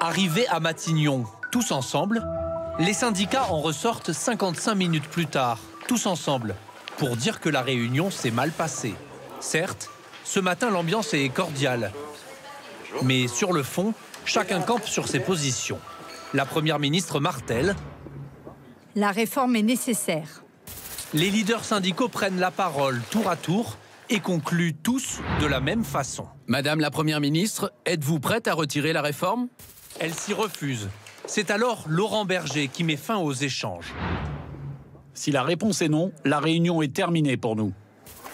Arrivés à Matignon, tous ensemble, les syndicats en ressortent 55 minutes plus tard, tous ensemble, pour dire que la réunion s'est mal passée. Certes, ce matin l'ambiance est cordiale, mais sur le fond, chacun campe sur ses positions. La première ministre martèle. La réforme est nécessaire. Les leaders syndicaux prennent la parole tour à tour et concluent tous de la même façon. Madame la Première ministre, êtes-vous prête à retirer la réforme? Elle s'y refuse. C'est alors Laurent Berger qui met fin aux échanges. Si la réponse est non, la réunion est terminée pour nous.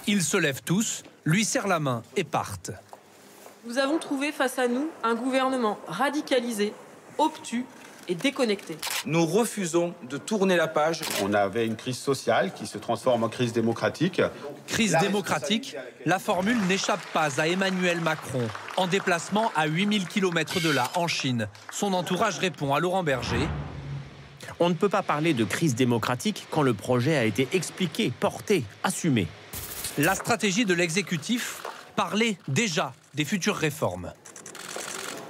Ils se lèvent tous, lui serrent la main et partent. Nous avons trouvé face à nous un gouvernement radicalisé, obtus et déconnecté. Nous refusons de tourner la page. On avait une crise sociale qui se transforme en crise démocratique. Crise démocratique, la formule n'échappe pas à Emmanuel Macron. En déplacement à 8000 km de là, en Chine, son entourage répond à Laurent Berger. On ne peut pas parler de crise démocratique quand le projet a été expliqué, porté, assumé. La stratégie de l'exécutif, parler déjà des futures réformes.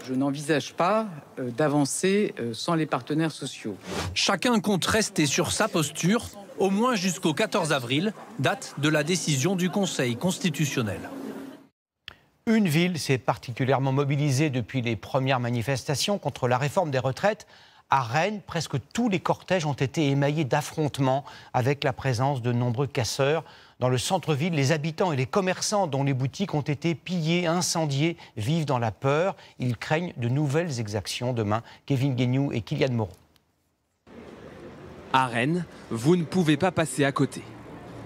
Je n'envisage pas d'avancer sans les partenaires sociaux. Chacun compte rester sur sa posture, au moins jusqu'au 14 avril, date de la décision du Conseil constitutionnel. Une ville s'est particulièrement mobilisée depuis les premières manifestations contre la réforme des retraites. À Rennes, presque tous les cortèges ont été émaillés d'affrontements avec la présence de nombreux casseurs. Dans le centre-ville, les habitants et les commerçants dont les boutiques ont été pillées, incendiées, vivent dans la peur. Ils craignent de nouvelles exactions demain. Kevin Guignou et Kylian Moreau. À Rennes, vous ne pouvez pas passer à côté.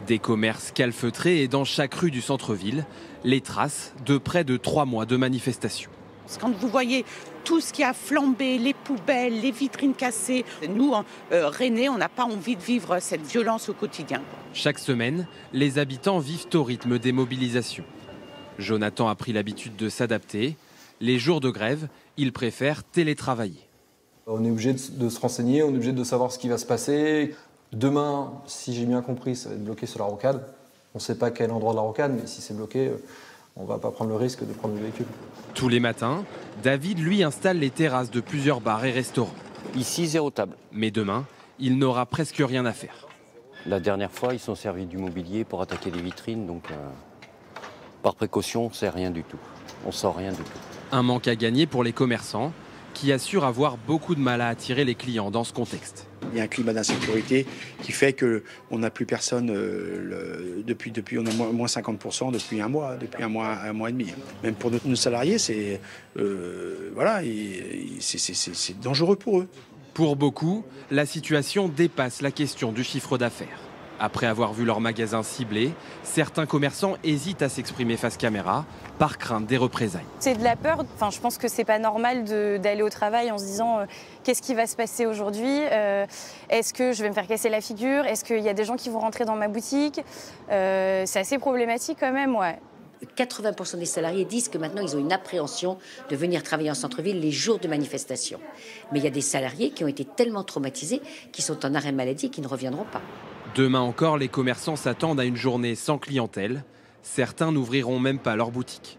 Des commerces calfeutrés et dans chaque rue du centre-ville, les traces de près de 3 mois de manifestations. Quand vous voyez tout ce qui a flambé, les poubelles, les vitrines cassées, nous, Rennais, on n'a pas envie de vivre cette violence au quotidien. Chaque semaine, les habitants vivent au rythme des mobilisations. Jonathan a pris l'habitude de s'adapter. Les jours de grève, il préfère télétravailler. On est obligé de se renseigner, on est obligé de savoir ce qui va se passer. Demain, si j'ai bien compris, ça va être bloqué sur la rocade. On ne sait pas quel endroit de la rocade, mais si c'est bloqué, on ne va pas prendre le risque de prendre le véhicule. Tous les matins, David, lui, installe les terrasses de plusieurs bars et restaurants. Ici, 0 table. Mais demain, il n'aura presque rien à faire. La dernière fois, ils sont servis du mobilier pour attaquer les vitrines, donc par précaution, c'est rien du tout. On sort rien du tout. Un manque à gagner pour les commerçants, qui assurent avoir beaucoup de mal à attirer les clients dans ce contexte. Il y a un climat d'insécurité qui fait qu'on n'a plus personne depuis on a moins 50% depuis un mois et demi. Même pour nos salariés, c'est dangereux pour eux. Pour beaucoup, la situation dépasse la question du chiffre d'affaires. Après avoir vu leur magasin ciblé, certains commerçants hésitent à s'exprimer face caméra par crainte des représailles. C'est de la peur. Enfin, je pense que c'est pas normal d'aller au travail en se disant qu'est-ce qui va se passer aujourd'hui, est-ce que je vais me faire casser la figure, est-ce qu'il y a des gens qui vont rentrer dans ma boutique. C'est assez problématique quand même, ouais. 80% des salariés disent que maintenant ils ont une appréhension de venir travailler en centre-ville les jours de manifestation. Mais il y a des salariés qui ont été tellement traumatisés qu'ils sont en arrêt maladie et qui ne reviendront pas. Demain encore, les commerçants s'attendent à une journée sans clientèle. Certains n'ouvriront même pas leur boutique.